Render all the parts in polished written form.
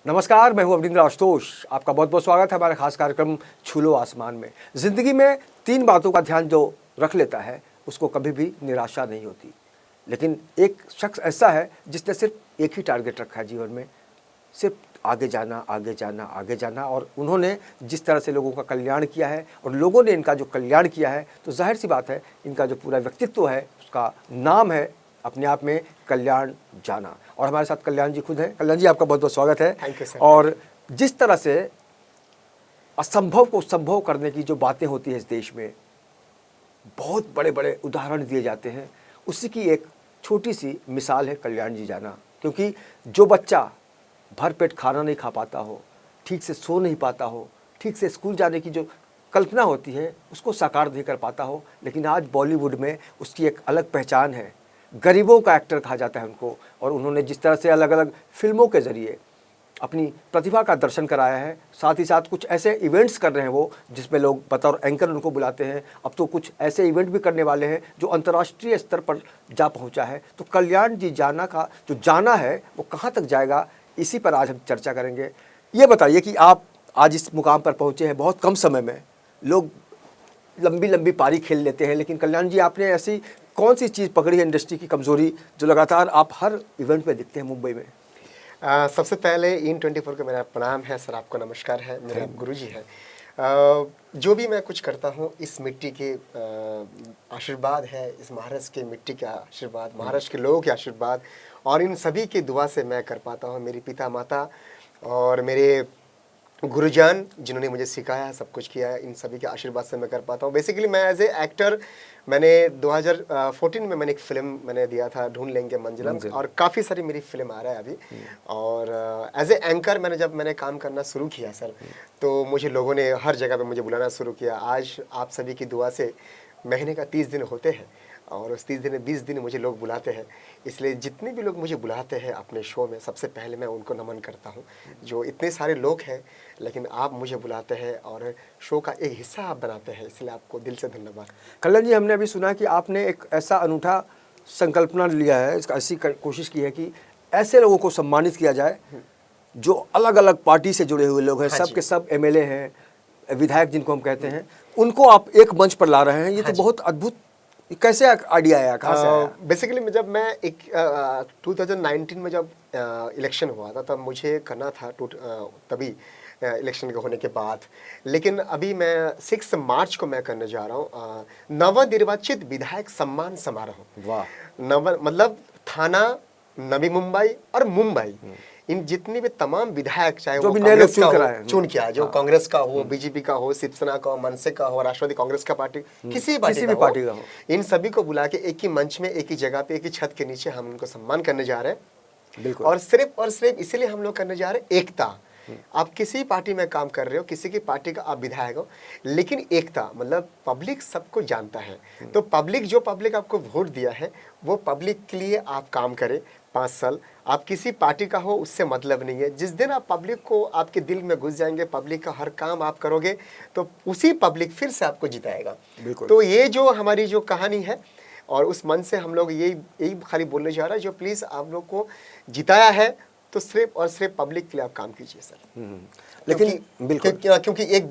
नमस्कार, मैं हूं अवनींद्र आशुतोष। आपका बहुत बहुत स्वागत है हमारे खास कार्यक्रम छू लो आसमान में। ज़िंदगी में 3 बातों का ध्यान जो रख लेता है उसको कभी भी निराशा नहीं होती। लेकिन एक शख्स ऐसा है जिसने सिर्फ एक ही टारगेट रखा है जीवन में, सिर्फ आगे जाना, आगे जाना, आगे जाना। और उन्होंने जिस तरह से लोगों का कल्याण किया है और लोगों ने इनका जो कल्याण किया है, तो जाहिर सी बात है इनका जो पूरा व्यक्तित्व है उसका नाम है अपने आप में कल्याण जाना। और हमारे साथ कल्याण जी खुद हैं। कल्याण जी, आपका बहुत बहुत स्वागत है। Thank you sir. और जिस तरह से असंभव को संभव करने की जो बातें होती हैं इस देश में, बहुत बड़े बड़े उदाहरण दिए जाते हैं, उसी की एक छोटी सी मिसाल है कल्याण जी जाना। क्योंकि जो बच्चा भरपेट खाना नहीं खा पाता हो, ठीक से सो नहीं पाता हो, ठीक से स्कूल जाने की जो कल्पना होती है उसको साकार नहीं कर पाता हो, लेकिन आज बॉलीवुड में उसकी एक अलग पहचान है। गरीबों का एक्टर कहा जाता है उनको। और उन्होंने जिस तरह से अलग अलग फिल्मों के ज़रिए अपनी प्रतिभा का दर्शन कराया है, साथ ही साथ कुछ ऐसे इवेंट्स कर रहे हैं वो जिसमें लोग बतौर एंकर उनको बुलाते हैं। अब तो कुछ ऐसे इवेंट भी करने वाले हैं जो अंतर्राष्ट्रीय स्तर पर जा पहुंचा है। तो कल्याण जी जाना का जो जाना है वो कहाँ तक जाएगा, इसी पर आज हम चर्चा करेंगे। ये बताइए कि आप आज इस मुकाम पर पहुँचे हैं बहुत कम समय में। लोग लंबी लंबी पारी खेल लेते हैं, लेकिन कल्याण जी आपने ऐसी कौन सी चीज़ पकड़ी है इंडस्ट्री की कमज़ोरी जो लगातार आप हर इवेंट में दिखते हैं मुंबई में? सबसे पहले इन 24 को मेरा प्रणाम है सर, आपको नमस्कार है, मेरे गुरुजी हैं। जो भी मैं कुछ करता हूँ इस मिट्टी के आशीर्वाद है, इस महाराष्ट्र के मिट्टी का आशीर्वाद, महाराष्ट्र के लोगों के आशीर्वाद और इन सभी की दुआ से मैं कर पाता हूँ। मेरी पिता माता और मेरे गुरुजान जिन्होंने मुझे सिखाया है, सब कुछ किया है, इन सभी के आशीर्वाद से मैं कर पाता हूँ। बेसिकली मैं एज ए एक्टर मैंने 2014 में मैंने एक फ़िल्म मैंने दिया था, ढूंढ लेंगे मंजिलम, और काफ़ी सारी मेरी फिल्म आ रहा है अभी। और एज ए एंकर मैंने काम करना शुरू किया सर, तो मुझे लोगों ने हर जगह पे मुझे बुलाना शुरू किया। आज आप सभी की दुआ से महीने का 30 दिन होते हैं और उस 30 दिन में 20 दिन मुझे लोग बुलाते हैं। इसलिए जितने भी लोग मुझे बुलाते हैं अपने शो में, सबसे पहले मैं उनको नमन करता हूँ। जो इतने सारे लोग हैं लेकिन आप मुझे बुलाते हैं और शो का एक हिस्सा आप बनाते हैं, इसलिए आपको दिल से धन्यवाद। कल्याण जी, हमने अभी सुना कि आपने एक ऐसा अनूठा संकल्पना लिया है, इसका ऐसी कोशिश की है कि ऐसे लोगों को सम्मानित किया जाए जो अलग अलग पार्टी से जुड़े हुए लोग हैं। हाँ सब जी। के सब एमएलए हैं, विधायक जिनको हम कहते हैं, उनको आप एक मंच पर ला रहे हैं। ये तो बहुत अद्भुत, कैसे आइडिया आया, कहाँ से आया? बेसिकली जब मैं 2019 में जब इलेक्शन हुआ था तब मुझे करना था तभी इलेक्शन के होने के बाद। लेकिन अभी मैं 6 मार्च को मैं करने जा रहा हूँ नवनिर्वाचित विधायक सम्मान समारोह। वाह। मतलब थाना, नवी मुंबई और मुंबई, इन जितने भी तमाम विधायक, चाहे जो वो भी नए लोग कांग्रेस का चुन कर हो, आए हैं। चुन किया, जो कांग्रेस का हो, बीजेपी का हो, शिवसेना का हो, मनसे का हो, राष्ट्रवादी कांग्रेस का पार्टी, किसी भी पार्टी का हो, इन सभी को बुला के एक ही मंच में, एक ही जगह पे, एक ही छत के नीचे हम उनको सम्मान करने जा रहे हैं। बिल्कुल। और सिर्फ इसलिए हम लोग करने जा रहे हैं एकता। आप किसी पार्टी में काम कर रहे हो, किसी की पार्टी का आप विधायक हो, लेकिन एकता मतलब पब्लिक सबको जानता है। तो पब्लिक आपको वोट दिया है, वो पब्लिक के लिए आप काम करें 5 साल। आप किसी पार्टी का हो उससे मतलब नहीं है। जिस दिन आप पब्लिक को आपके दिल में घुस जाएंगे, पब्लिक का हर काम आप करोगे, तो उसी पब्लिक फिर से आपको जिताएगा। तो ये जो हमारी जो कहानी है, और उस मन से हम लोग यही खाली बोलने जा रहा है, जो प्लीज़ आप लोग को जिताया है तो सिर्फ और सिर्फ पब्लिक के लिए आप काम कीजिए सर। लेकिन बिल्कुल, क्योंकि एक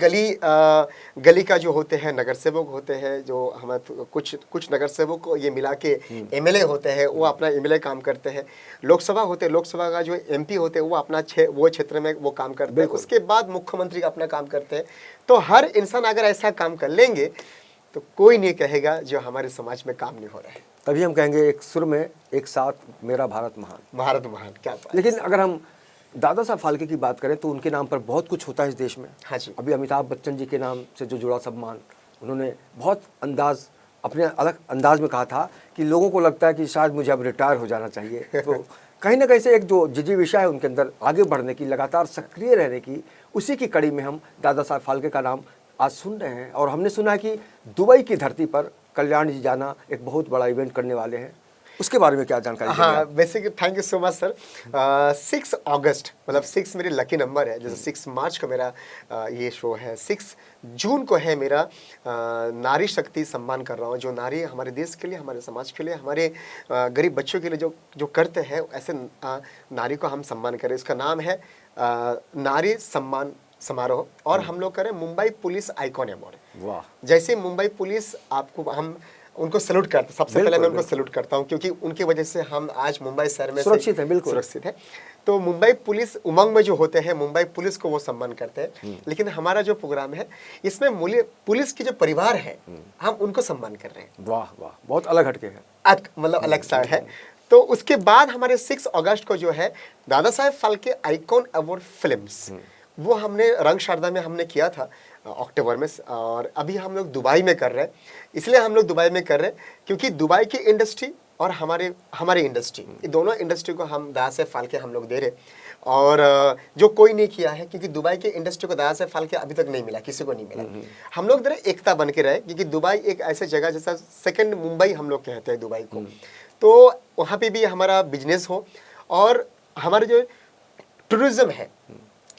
गली का जो होते हैं नगर सेवक होते हैं, जो हम कुछ नगर सेवक को ये मिला के एमएलए होते हैं, वो अपना एमएलए काम करते हैं। लोकसभा का जो एमपी होते हैं वो अपना वो क्षेत्र में वो काम करते हैं। उसके बाद मुख्यमंत्री अपना काम करते हैं। तो हर इंसान अगर ऐसा काम कर लेंगे तो कोई नहीं कहेगा जो हमारे समाज में काम नहीं हो रहा है। तभी हम कहेंगे एक सुर में एक साथ, मेरा भारत महान। भारत महान, क्या बात। लेकिन अगर हम दादा साहब फाल्के की बात करें तो उनके नाम पर बहुत कुछ होता है इस देश में। हाँ जी। अभी अमिताभ बच्चन जी के नाम से जो जुड़ा सम्मान, उन्होंने बहुत अपने अलग अंदाज में कहा था कि लोगों को लगता है कि शायद मुझे अब रिटायर हो जाना चाहिए। तो कहीं ना कहीं से एक जो जिज्ञासा है उनके अंदर आगे बढ़ने की, लगातार सक्रिय रहने की, उसी की कड़ी में हम दादा साहब फाल्के का नाम आज सुन रहे हैं। और हमने सुना है कि दुबई की धरती पर कल्याण जी जाना एक बहुत बड़ा इवेंट करने वाले हैं। उसके बारे में क्या जानकारी? हाँ, basically thank you so much sir. 6 अगस्त मतलब 6 मेरी लकी नंबर है। जैसे 6 मार्च को मेरा ये शो है, 6 जून को है मेरा नारी शक्ति सम्मान कर रहा हूँ। जो नारी हमारे देश के लिए, हमारे समाज के लिए, हमारे गरीब बच्चों के लिए जो करते हैं, ऐसे नारी को हम सम्मान करें। इसका नाम है नारी सम्मान समारोह, और हम लोग करें मुंबई पुलिस आइकॉन अवार्ड। वाह, जैसे मुंबई पुलिस, आपको हम उनको सैल्यूट करते हैं, सबसे पहले मैं उनको सैल्यूट करता हूं, क्योंकि उनकी वजह से हम आज मुंबई शहर में सुरक्षित है, बिल्कुल सुरक्षित है। तो मुंबई पुलिस उमंग में जो होते हैं, मुंबई पुलिस को वो सम्मान करते हैं। लेकिन हमारा जो प्रोग्राम है, इसमें मूल्य पुलिस की जो परिवार है, हम उनको सम्मान कर रहे हैं। वाह वाह, बहुत अलग हटके है, मतलब अलग सा है। तो उसके बाद हमारे 6 अगस्त को जो है Dada Saheb Phalke icon award films, वो हमने रंग शारदा में हमने किया था अक्टूबर में, और अभी हम लोग दुबई में कर रहे हैं। इसलिए हम लोग दुबई में कर रहे हैं क्योंकि दुबई की इंडस्ट्री और हमारी इंडस्ट्री, ये दोनों इंडस्ट्री को हम दादा साहेब फाल्के हम लोग दे रहे, और जो कोई नहीं किया है, क्योंकि दुबई की इंडस्ट्री को दादा साहेब फाल्के अभी तक नहीं मिला, किसी को नहीं मिला। हम लोग दे रहे एकता बन के रहे, क्योंकि दुबई एक ऐसे जगह जैसा सेकंड मुंबई हम लोग कहते हैं दुबई को, तो वहाँ पे भी हमारा बिजनेस हो, और हमारे जो टूरिज्म है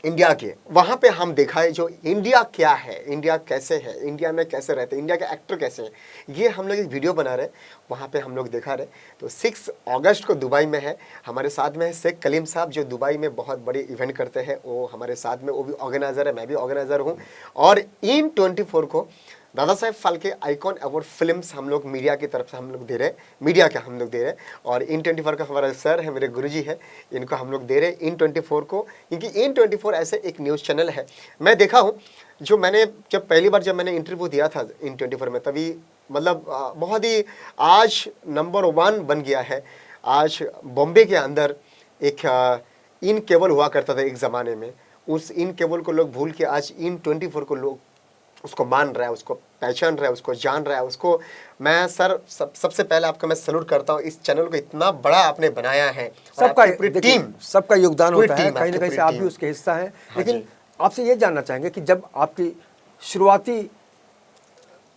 इंडिया के, वहाँ पे हम दिखाए जो इंडिया क्या है, इंडिया कैसे है, इंडिया में कैसे रहते हैं, इंडिया के एक्टर कैसे हैं, ये हम लोग एक वीडियो बना रहे, वहाँ पे हम लोग दिखा रहे। तो 6 अगस्त को दुबई में है, हमारे साथ में है शेख कलीम साहब, जो दुबई में बहुत बड़ी इवेंट करते हैं, वो हमारे साथ में, वो भी ऑर्गेनाइजर है, मैं भी ऑर्गेनाइजर हूँ। और इन 24 को Dada Saheb Phalke icon award films हम लोग मीडिया की तरफ से हम लोग दे रहे हैं, मीडिया के हम लोग दे रहे हैं। और इन 24 का हमारा सर है, मेरे गुरुजी है, इनको हम लोग दे रहे हैं इन 24 को, क्योंकि इन 24 ऐसे एक न्यूज़ चैनल है। मैं देखा हूँ, जो मैंने जब पहली बार जब मैंने इंटरव्यू दिया था इन 24 में, तभी मतलब बहुत ही आज नंबर 1 बन गया है। आज बॉम्बे के अंदर एक इन केबल हुआ करता था एक ज़माने में, उस इन केबल को लोग भूल के आज इन 24 को लोग उसको मान रहा है, उसको पहचान रहा है, उसको जान रहा है। उसको मैं सर सबसे पहले आपका मैं सैल्यूट करता हूँ, इस चैनल को इतना बड़ा आपने बनाया है। सबका पूरी टीम, सबका योगदान पूरी होता है, टीम, कहीं ना आपकी कहीं से आप पूरी भी टीम। उसके हिस्सा हैं। हाँ लेकिन जी। आपसे ये जानना चाहेंगे कि जब आपकी शुरुआती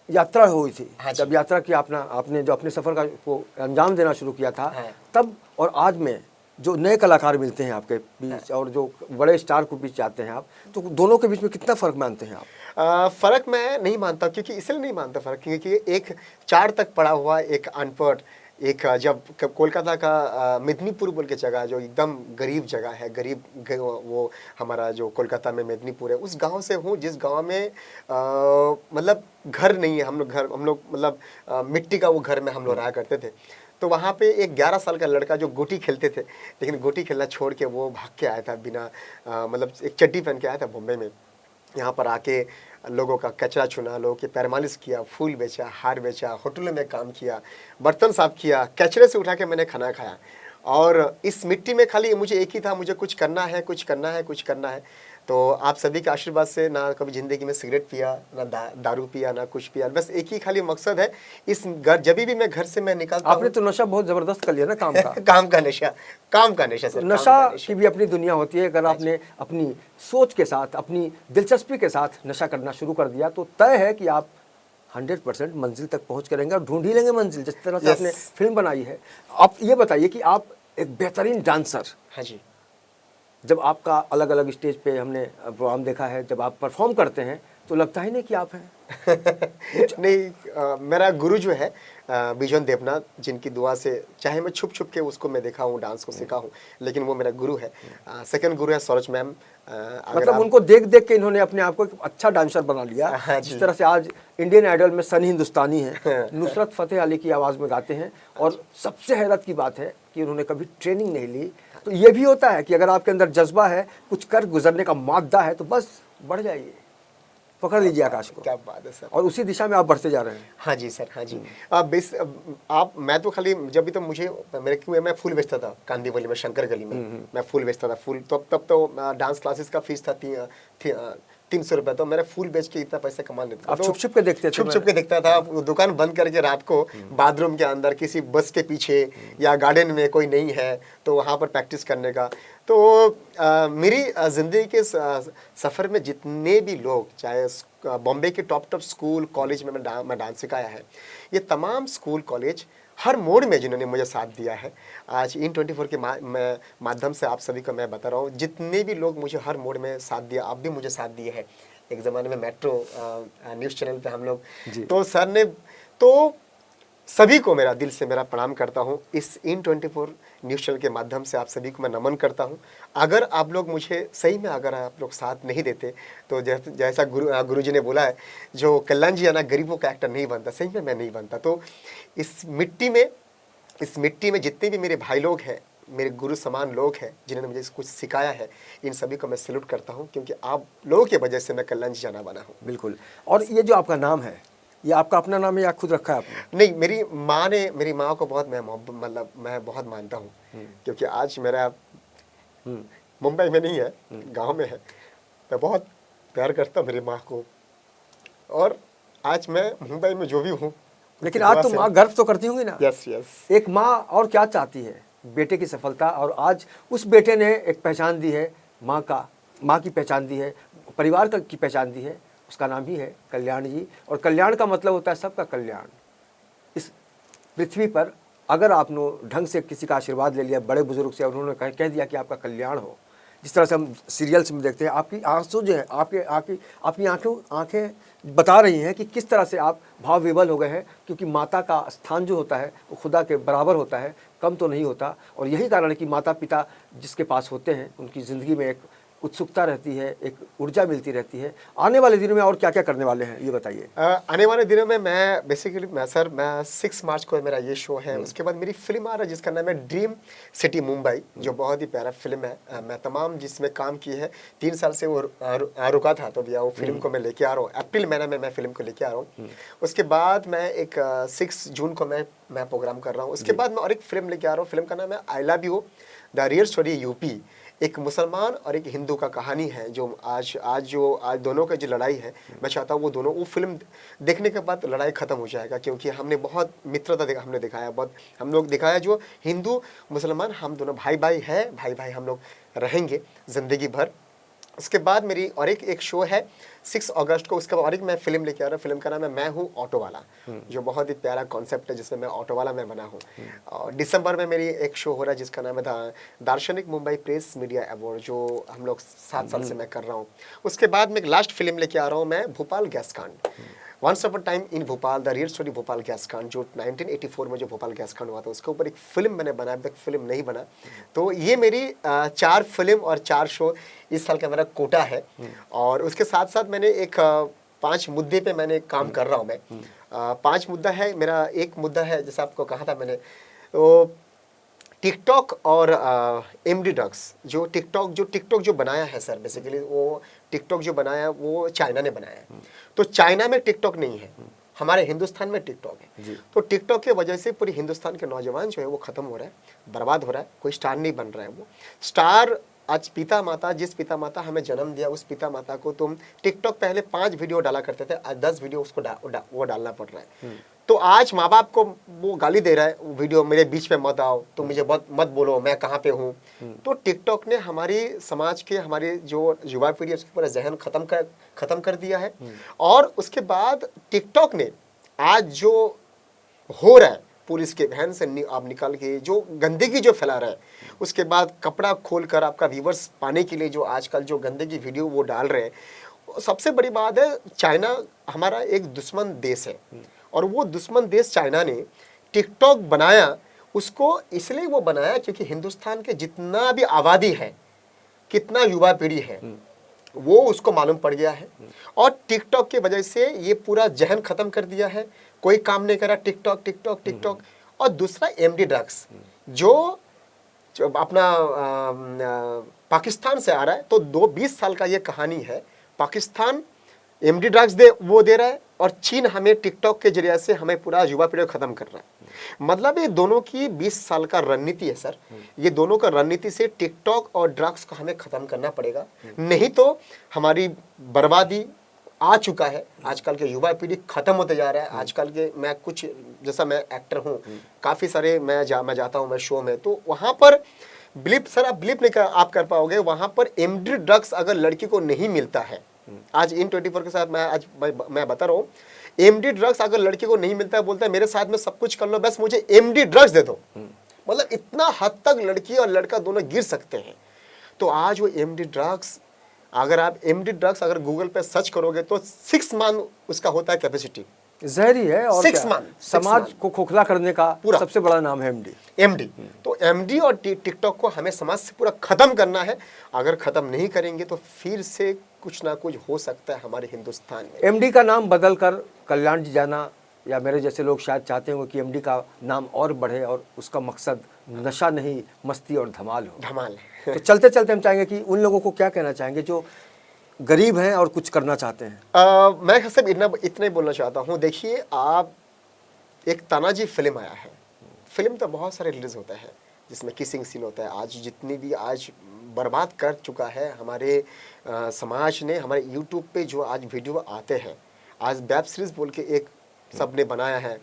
यात्रा हुई थी, हाँ जी। जब यात्रा की आपने जो अपने सफ़र का को अंजाम देना शुरू किया था, हाँ। तब और आज में जो नए कलाकार मिलते हैं आपके बीच, और जो बड़े स्टार के बीच जाते हैं आप, तो दोनों के बीच में कितना फ़र्क मानते हैं आप? फ़र्क मैं नहीं मानता, क्योंकि इसलिए नहीं मानता फ़र्क, क्योंकि एक 4 तक पढ़ा हुआ एक अनपढ़, एक जब कोलकाता का मेदिनीपुर बोल के जगह, जो एकदम गरीब जगह है, वो हमारा जो कोलकाता में मेदिनीपुर है, उस गांव से हूँ, जिस गांव में मतलब घर नहीं है। हम लोग मतलब मिट्टी का वो घर में हम लोग रहा करते थे। तो वहाँ पे एक 11 साल का लड़का जो गोटी खेलते थे, लेकिन गोटी खेलना छोड़ के वो भाग के आया था, बिना मतलब एक चड्डी पहन के आया था बॉम्बे में। यहाँ पर आके लोगों का कचरा चुना, लोगों की पैर मालिश किया, फूल बेचा, हार बेचा, होटलों में काम किया, बर्तन साफ किया, कचरे से उठा के मैंने खाना खाया। और इस मिट्टी में खाली मुझे एक ही था, मुझे कुछ करना है, कुछ करना है, कुछ करना है। तो आप सभी के आशीर्वाद से ना कभी ज़िंदगी में सिगरेट पिया, ना दारू पिया, ना कुछ पिया, बस एक ही खाली मकसद है। इस घर जब भी मैं घर से मैं निकलता हूँ, आपने तो नशा बहुत ज़बरदस्त कर लिया ना, काम का। काम का नशा, काम का नशा सर। नशा की भी अपनी दुनिया होती है। अगर आपने अपनी सोच के साथ, अपनी दिलचस्पी के साथ नशा करना शुरू कर दिया, तो तय है कि आप 100% मंजिल तक पहुंच करेंगे, और ढूंढ ही लेंगे मंजिल, जिस तरह से आपने फिल्म बनाई है। आप ये बताइए कि आप एक बेहतरीन डांसर, हाँ जी, जब आपका अलग अलग स्टेज पे हमने प्रोग्राम देखा है, जब आप परफॉर्म करते हैं तो लगता ही नहीं कि आप हैं। नहीं, मेरा गुरु जो है बिजन देवनाथ, जिनकी दुआ से चाहे मैं छुप छुप के उसको मैं देखा हूँ, डांस को सीखा हूँ, लेकिन वो मेरा गुरु है। सेकंड गुरु है सरोज मैम। मतलब उनको देख देख के इन्होंने अपने आप को एक अच्छा डांसर बना लिया। हाँ, जिस तरह से आज इंडियन आइडल में सनी हिंदुस्तानी है, नुसरत फतेह अली की आवाज़ में गाते हैं, और सबसे हैरत की बात है कि उन्होंने कभी ट्रेनिंग नहीं ली। तो ये भी होता है कि अगर आपके अंदर जज्बा है, कुछ कर गुजरने का मादा है, तो बस बढ़ जाइए, पकड़ लीजिए आकाश को। क्या बात है सर, और उसी दिशा में आप बढ़ते जा रहे हैं। हाँ जी सर, हाँ जी। आप मैं तो खाली जब भी तो मुझे मैं फूल बेचता था कांदीवली में, शंकर गली में मैं फूल बेचता था। फूल तब तो डांस क्लासेस का फीस था 300 रुपये। तो मेरे फूल बेच के इतना पैसे कमा लेता था। आप छुप छुप के देखते थे? छुप छुप के देखता था, दुकान बंद करके रात को बाथरूम के अंदर किसी बस के पीछे या गार्डन में कोई नहीं है तो वहाँ पर प्रैक्टिस करने का। तो मेरी ज़िंदगी के सफ़र में जितने भी लोग, चाहे बॉम्बे के टॉप स्कूल कॉलेज में मैं डांस सिखाया है, ये तमाम स्कूल कॉलेज हर मोड़ में जिन्होंने मुझे साथ दिया है, आज इन 24 के माध्यम से आप सभी को मैं बता रहा हूँ, जितने भी लोग मुझे हर मोड़ में साथ दिया, आप भी मुझे साथ दिए हैं। एक ज़माने में मेट्रो न्यूज़ चैनल पे हम लोग, तो सर ने तो सभी को मेरा दिल से मेरा प्रणाम करता हूँ। इस इन24 न्यूज़ चैनल के माध्यम से आप सभी को मैं नमन करता हूँ। अगर आप लोग मुझे सही में अगर आप लोग साथ नहीं देते तो जैसा गुरुजी ने बोला है, जो कल्याण जी है ना, गरीबों का एक्टर नहीं बनता, सही में मैं नहीं बनता। तो इस मिट्टी में जितने भी मेरे भाई लोग हैं, मेरे गुरु समान लोग हैं जिन्होंने मुझे कुछ सिखाया है, इन सभी को मैं सैल्यूट करता हूँ, क्योंकि आप लोगों की वजह से मैं कल्याण जी जाना बना हूँ। बिल्कुल। और ये जो आपका नाम है, ये आपका अपना नाम है या खुद रखा है आपने? नहीं, मेरी माँ को बहुत मैं बहुत मानता हूँ, क्योंकि आज मेरा मुंबई में नहीं है, गांव में है। मैं बहुत प्यार करता हूँ मेरी माँ को, और आज मैं मुंबई में जो भी हूँ। लेकिन आज तो माँ गर्व तो करती होंगी ना? Yes yes. एक माँ और क्या चाहती है, बेटे की सफलता, और आज उस बेटे ने एक पहचान दी है, माँ की पहचान दी है, परिवार की पहचान दी है। उसका नाम ही है कल्याण जी, और कल्याण का मतलब होता है सबका कल्याण। इस पृथ्वी पर अगर आपने ढंग से किसी का आशीर्वाद ले लिया बड़े बुजुर्ग से, और उन्होंने कह दिया कि आपका कल्याण हो, जिस तरह से हम सीरियल्स में देखते हैं, आपकी आंसू जो है, आपकी आंखें बता रही हैं कि किस तरह से आप भाव विवल हो गए हैं, क्योंकि माता का स्थान जो होता है वो खुदा के बराबर होता है, कम तो नहीं होता। और यही कारण है कि माता पिता जिसके पास होते हैं उनकी ज़िंदगी में एक उत्सुकता रहती है, एक ऊर्जा मिलती रहती है। आने वाले दिनों में और क्या क्या करने वाले हैं, ये बताइए। आने वाले दिनों में मैं बेसिकली मैं 6 मार्च को मेरा ये शो है। उसके बाद मेरी फिल्म आ रहा है जिसका नाम है ड्रीम सिटी मुंबई, जो बहुत ही प्यारा फिल्म है। मैं तमाम जिसमें काम की है 3 साल से वो रुका था, तो भैया वो फिल्म को मैं लेके आ रहा हूँ। अप्रैल महीने में मैं फिल्म को लेके आ रहा हूँ। उसके बाद मैं एक 6 जून को मैं प्रोग्राम कर रहा हूँ। उसके बाद मैं और एक फिल्म लेके आ रहा हूँ। फिल्म का नाम है I love you the real story UP. एक मुसलमान और एक हिंदू का कहानी है, जो आज दोनों का जो लड़ाई है, मैं चाहता हूँ वो फिल्म देखने के बाद लड़ाई खत्म हो जाएगा, क्योंकि हमने बहुत मित्रता हमने दिखाया, बहुत हम लोग दिखाया, जो हिंदू मुसलमान हम दोनों भाई भाई है, भाई भाई हम लोग रहेंगे ज़िंदगी भर। उसके बाद मेरी और एक शो है 6 अगस्त को। उसके बाद और एक मैं फिल्म लेके आ रहा हूँ। फिल्म का नाम है मैं हूँ ऑटो वाला, जो बहुत ही प्यारा कॉन्सेप्ट है, जिसमें मैं ऑटो वाला मैं बना हूँ। और दिसंबर में मेरी एक शो हो रहा है जिसका नाम है दार्शनिक मुंबई प्रेस मीडिया अवार्ड, जो हम लोग 7 साल से मैं कर रहा हूँ। उसके बाद मैं एक लास्ट फिल्म लेके आ रहा हूँ, मैं भोपाल गैस कांड, once upon time in Bhopal the real story Bhopal gas कांड, जो 1984 में जो भोपाल गैस कांड हुआ था, उसके ऊपर एक फिल्म मैंने बनाया, अभी तक फिल्म नहीं बना। तो ये मेरी 4 फिल्म और 4 शो इस साल का मेरा कोटा है। और उसके साथ साथ मैंने एक 5 मुद्दे पे मैंने काम कर रहा हूँ मैं। 5 मुद्दा है मेरा। एक मुद्दा है, जैसे आपको कहा था मैंने, तो टिकटॉक और एमडी ड्रग्स। जो टिकटॉक जो बनाया है सर, बेसिकली वो टिकटॉक जो बनाया वो चाइना ने बनाया है। तो चाइना में टिकटॉक नहीं है, हमारे हिंदुस्तान में टिकटॉक है। तो टिकटॉक की वजह से पूरी हिंदुस्तान के नौजवान जो है वो खत्म हो रहा है, बर्बाद हो रहा है, कोई स्टार नहीं बन रहा है। वो स्टार आज पिता माता, जिस पिता माता हमें जन्म दिया, उस पिता माता को तुम टिकटॉक पहले 5 वीडियो डाला करते थे, आज 10 वीडियो उसको वो डालना पड़ रहा है। तो आज माँ बाप को वो गाली दे रहा है, वीडियो मेरे बीच में मत आओ, तुम मुझे मत बोलो मैं कहाँ पे हूँ। तो टिकटॉक ने हमारी समाज के, हमारी जो युवा पीढ़ी है, उसके पूरा जहन खत्म कर दिया है। और उसके बाद टिकटॉक ने आज जो हो रहा है, पुलिस के वहन से आप निकाल के जो गंदगी जो फैला रहा है, उसके बाद कपड़ा खोलकर आपका व्यूवर्स पाने के लिए जो आजकल जो गंदगी वीडियो वो डाल रहे हैं। सबसे बड़ी बात है, चाइना हमारा एक दुश्मन देश है, और वो दुश्मन देश चाइना ने टिकटॉक बनाया, उसको इसलिए वो बनाया क्योंकि हिंदुस्तान के जितना भी आबादी है, कितना युवा पीढ़ी है, वो उसको मालूम पड़ गया है। और टिकटॉक की वजह से ये पूरा जहन खत्म कर दिया है, कोई काम नहीं करा, टिकटॉक। और दूसरा एमडी ड्रग्स जो अपना पाकिस्तान से आ रहा है। तो 20 साल का ये कहानी है, पाकिस्तान एमडी ड्रग्स दे रहा है, और चीन हमें टिकटॉक के जरिए से हमें पूरा युवा पीढ़ी खत्म कर रहा है। मतलब ये दोनों की 20 साल का रणनीति है सर। ये दोनों का रणनीति से टिकटॉक और ड्रग्स को हमें खत्म करना पड़ेगा, नहीं तो हमारी बर्बादी आ चुका है। आजकल के युवा पीढ़ी खत्म होते जा रहा है। आजकल के मैं कुछ, जैसा मैं एक्टर हूँ, काफ़ी सारे मैं जाता हूँ मैं शो में, तो वहाँ पर सर आप बिलीव नहीं आप कर पाओगे, वहाँ पर एमडी ड्रग्स अगर लड़की को नहीं मिलता है, आज इन24 के साथ मैं बता रहा हूँ, एमडी ड्रग्स अगर लड़की को नहीं मिलता है, बोलता है मेरे साथ में सब कुछ कर लो, बस मुझे एमडी ड्रग्स दे दो। मतलब इतना हद तक लड़की और लड़का दोनों गिर सकते हैं। तो आज वो एमडी ड्रग्स, अगर आप एमडी ड्रग्स अगर गूगल पे सर्च करोगे तो 6 मंथ उसका होता है कैपेसिटी, जहरी है और 6 क्या? month, समाज को खोखला करने का पूरा। सबसे बड़ा नाम है एमडी। एमडी। तो एमडी और टिकटॉक को हमें समाज से पूरा खत्म करना है। अगर खत्म नहीं करेंगे तो फिर से कुछ ना कुछ हो सकता है हमारे हिंदुस्तान में। एमडी का नाम बदलकर कल्याण जी जाना, या मेरे जैसे लोग शायद चाहते होंगे कि एमडी का नाम और बढ़े और उसका मकसद नशा नहीं, मस्ती और धमाल हो। धमाल। तो चलते चलते हम चाहेंगे कि उन लोगों को क्या कहना चाहेंगे जो गरीब हैं और कुछ करना चाहते हैं। मैं सब इतना ही बोलना चाहता हूँ। देखिए, आप एक तानाजी फिल्म आया है। फिल्म तो बहुत सारे रिलीज होता है जिसमें किसिंग सीन होता है। आज जितनी भी आज बर्बाद कर चुका है हमारे समाज ने। हमारे यूट्यूब पे जो आज वीडियो आते हैं, आज वेब सीरीज बोल के एक सबने बनाया है,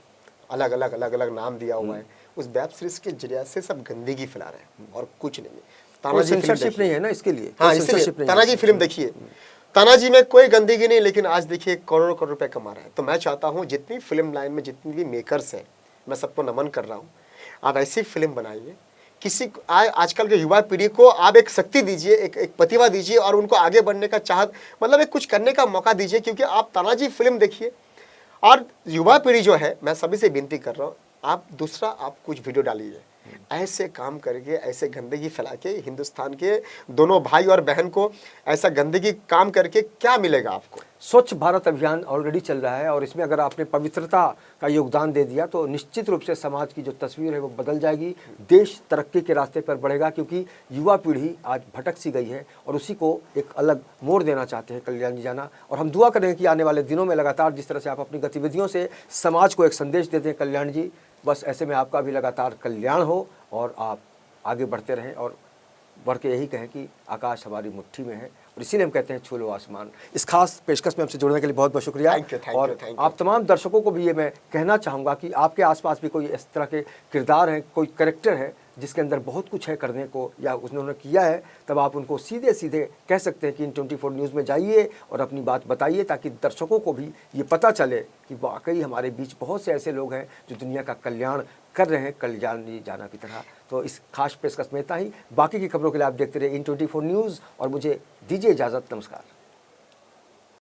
अलग अलग नाम दिया हुआ है। उस वेब सीरीज के जरिए से सब गंदगी फैला रहे हैं और कुछ नहीं है। तानाजी सेंसरशिप नहीं है ना इसके लिए। हाँ, इसलिए तानाजी फिल्म देखिए। तानाजी में कोई गंदगी नहीं, लेकिन आज देखिए करोड़ों करोड़ रुपए कमा रहा है। तो मैं चाहता हूँ जितनी फिल्म लाइन में जितनी भी मेकर्स हैं, मैं सबको नमन कर रहा हूँ। आप ऐसी फिल्म बनाइए, किसी आजकल के युवा पीढ़ी को आप एक शक्ति दीजिए, एक प्रतिभा दीजिए और उनको आगे बढ़ने का चाहत, मतलब एक कुछ करने का मौका दीजिए। क्योंकि आप तानाजी फिल्म देखिए और युवा पीढ़ी जो है, मैं सभी से विनती कर रहा हूँ, आप दूसरा आप कुछ वीडियो डालिए। ऐसे काम करके, ऐसे गंदगी फैला के हिंदुस्तान के दोनों भाई और बहन को ऐसा गंदगी काम करके क्या मिलेगा आपको? स्वच्छ भारत अभियान ऑलरेडी चल रहा है और इसमें अगर आपने पवित्रता का योगदान दे दिया तो निश्चित रूप से समाज की जो तस्वीर है वो बदल जाएगी, देश तरक्की के रास्ते पर बढ़ेगा। क्योंकि युवा पीढ़ी आज भटक सी गई है और उसी को एक अलग मोड़ देना चाहते हैं कल्याण जी जाना। और हम दुआ करेंगे कि आने वाले दिनों में लगातार जिस तरह से आप अपनी गतिविधियों से समाज को एक संदेश देते हैं कल्याण जी, बस ऐसे में आपका भी लगातार कल्याण हो और आप आगे बढ़ते रहें और बढ़ के यही कहें कि आकाश हमारी मुट्ठी में है। और इसीलिए हम कहते हैं छू लो आसमान। इस खास पेशकश में हमसे जुड़ने के लिए बहुत बहुत शुक्रिया। और आप तमाम दर्शकों को भी ये मैं कहना चाहूँगा कि आपके आसपास भी कोई इस तरह के किरदार हैं, कोई कैरेक्टर है जिसके अंदर बहुत कुछ है करने को या उन्होंने किया है, तब आप उनको सीधे सीधे कह सकते हैं कि इन 24 न्यूज़ में जाइए और अपनी बात बताइए, ताकि दर्शकों को भी ये पता चले कि वाकई हमारे बीच बहुत से ऐसे लोग हैं जो दुनिया का कल्याण कर रहे हैं कल्याण जी जाना की तरह। तो इस खास पेशकश में इतना ही। बाकी की खबरों के लिए आप देखते रहे इन 24 न्यूज़ और मुझे दीजिए इजाज़त। नमस्कार।